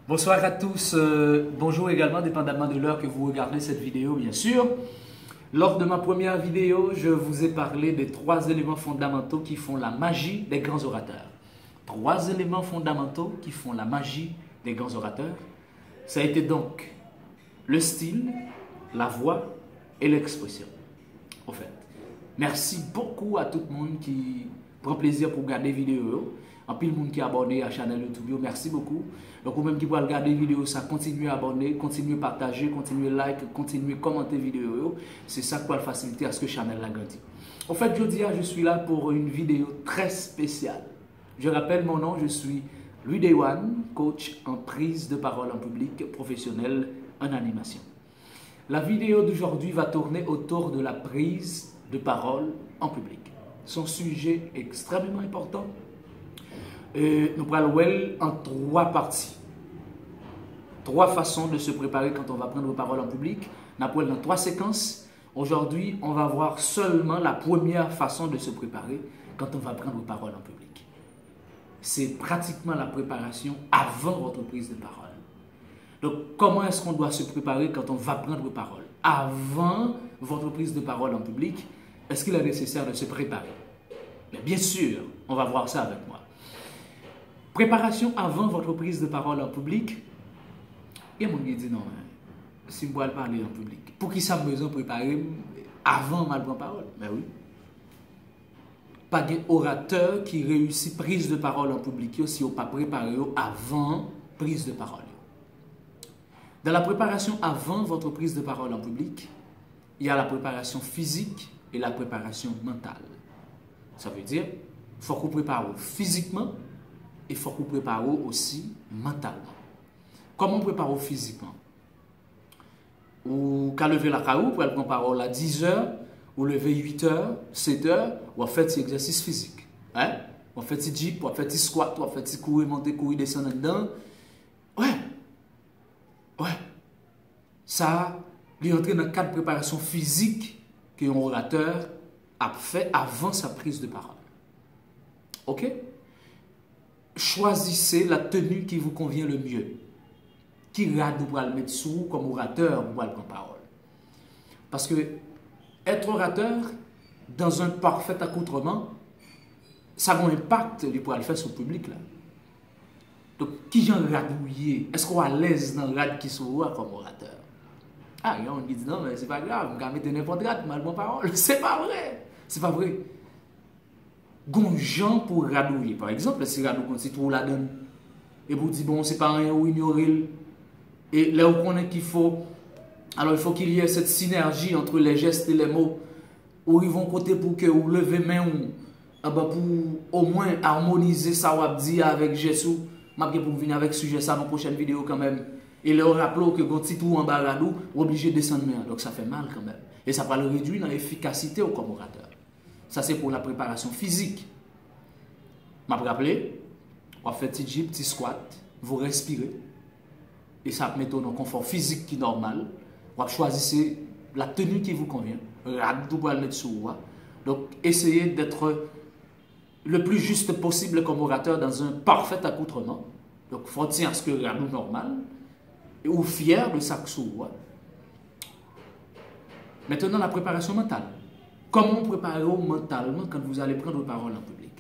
Bonsoir à tous, bonjour également, dépendamment de l'heure que vous regardez cette vidéo, bien sûr. Lors de ma première vidéo, je vous ai parlé des 3 éléments fondamentaux qui font la magie des grands orateurs. 3 éléments fondamentaux qui font la magie des grands orateurs. Ça a été donc le style, la voix et l'expression. Au fait, merci beaucoup à tout le monde qui prend plaisir pour regarder les vidéos. En pile monde qui est abonné à la chaîne YouTube, merci beaucoup. Donc, ou même qui peut regarder les vidéos, ça continue à abonner, continue à partager, continue à like, continue à commenter les vidéos. C'est ça qui va faciliter à ce que la chaîne grandisse. En fait, je suis là pour une vidéo très spéciale. Je rappelle mon nom, je suis Louis Dewan, coach en prise de parole en public, professionnel en animation. La vidéo d'aujourd'hui va tourner autour de la prise de parole en public. Son sujet est extrêmement important. Nous allons voir en 3 parties. 3 façons de se préparer quand on va prendre parole en public. Nous allons dans 3 séquences. Aujourd'hui, on va voir seulement la première façon de se préparer quand on va prendre parole en public. C'est pratiquement la préparation avant votre prise de parole. Donc, comment est-ce qu'on doit se préparer quand on va prendre parole? Avant votre prise de parole en public, est-ce qu'il est nécessaire de se préparer? Mais bien sûr, on va voir ça avec moi. Préparation avant votre prise de parole en public. Et mon dit non, si je dois parler en public, pour qui ça me besoin de préparer avant ma parole? Mais oui. Pas d'orateur qui réussit prise de parole en public si on pas préparé avant prise de parole. Dans la préparation avant votre prise de parole en public, il y a la préparation physique et la préparation mentale. Ça veut dire, il faut qu'on prépare physiquement et il faut qu'on prépare aussi mentalement. Comment on prépare physiquement? Ou qu'à lever la caillou pour prendre parole à 10 heures, ou lever 8 heures, 7 heures, ou en fait, c'est exercice physique. Hein? On fait petit jeep, on fait petit squat, on fait petit courir, monter, courir, descendre dedans. Ouais. Ça, il est entré dans le cadre de préparation physique qu'un orateur a fait avant sa prise de parole. Ok? Choisissez la tenue qui vous convient le mieux. Qui rade vous le mettre sous comme orateur ou prendre parole. Parce que être orateur dans un parfait accoutrement, ça a un impact pour le faire sur le public là. Donc, qui j'en radouillé? Est-ce qu'on est à l'aise dans le rad qui soit comme orateur? Ah, il y a un qui dit non, mais c'est pas grave, on va mettre n'importe rad, mal bonne parole. C'est pas vrai. C'est pas vrai. Gonjan pour radouiller. Par exemple, si radou quand c'est trop la donne, et vous dites bon, c'est pas rien ou ignorer. Et là où on est qu'il faut, alors il faut qu'il y ait cette synergie entre les gestes et les mots, où ils vont côté pour que vous levez main pour au moins harmoniser ça ou dit avec Jésus. Je vais venir avec sujet ça dans la prochaine vidéo quand même. Et leur rappelons que quand tu tout en bas radou, vous êtes obligé de descendre main. Donc ça fait mal quand même. Et ça va le réduire dans l'efficacité au comme orateur. Ça c'est pour la préparation physique. Je vais rappeler, vous faites petit jeep, petit squat, vous respirez. Et ça met dans un confort physique qui est normal. Vous choisissez la tenue qui vous convient. Radou pour le mettre sur vous. Donc essayez d'être le plus juste possible comme orateur dans un parfait accoutrement. Donc il faut dire ce que radou normal. Ou fier de ça que sous. Maintenant la préparation mentale. Comment préparer mentalement quand vous allez prendre parole en public?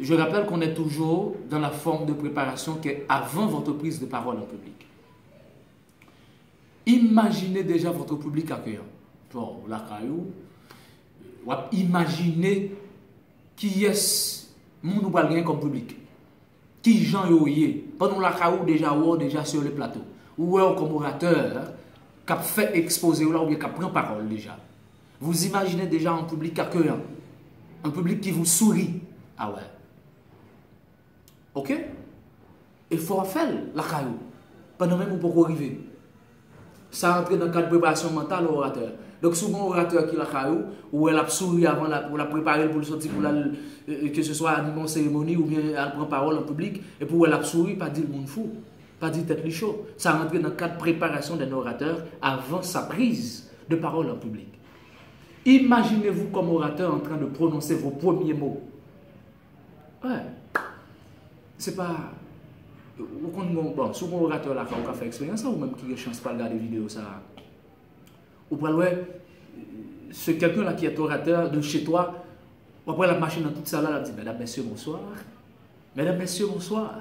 Je rappelle qu'on est toujours dans la forme de préparation qui est avant votre prise de parole en public. Imaginez déjà votre public accueillant. Bon, la caillou. Imaginez qui est mon ou bien comme public. Qui gens yoye. Pendant la caillou déjà sur le plateau. Ou comme orateur qui a fait exposer ou bien qui prend parole déjà. Vous imaginez déjà un public accueillant. Un public qui vous sourit. Ah ouais. Ok? Il faut faire la caillou. Pendant même où vous arriver. Ça entre dans le cadre de préparation mentale au orateur. Donc souvent orateur qui la caillou, ou elle a souri avant pour la préparer pour le sortir, pour que ce soit animé en cérémonie ou bien elle prend parole en public, et pour elle a souri, pas dire le monde fou, pas dire tête chaud. Ça rentre dans le cadre de préparation d'un orateur avant sa prise de parole en public. Imaginez-vous comme orateur en train de prononcer vos premiers mots. Ouais. C'est pas Bon, si vous orateur là, vous fait expérience, ou même qui a une chance de regarder la vidéo, ça. Ou pas c'est quelqu'un là qui est orateur de chez toi, après la machine dans toute ça là, il dit, mesdames, messieurs, bonsoir. Mesdames, messieurs, bonsoir.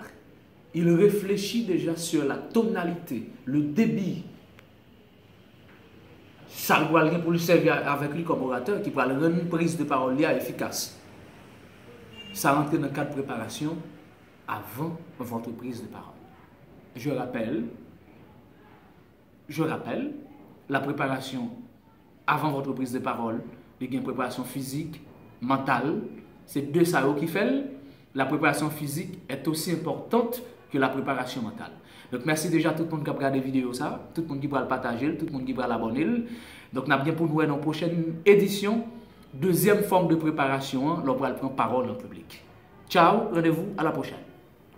Il réfléchit déjà sur la tonalité, le débit. Ça doit rien pour lui servir avec lui comme orateur qui va rendre une prise de parole efficace. Ça rentre dans le cadre de préparation avant votre prise de parole. Je rappelle, la préparation avant votre prise de parole, il y a une préparation physique, mentale. C'est deux ça qui fait. La préparation physique est aussi importante que la préparation mentale. Donc merci déjà à tout le monde qui a regardé la vidéo, tout le monde qui va le partager, tout le monde qui va l'abonner. Donc nous avons bien pour nous dans la prochaine édition, deuxième forme de préparation, l'on va prendre parole en public. Ciao, rendez-vous à la prochaine.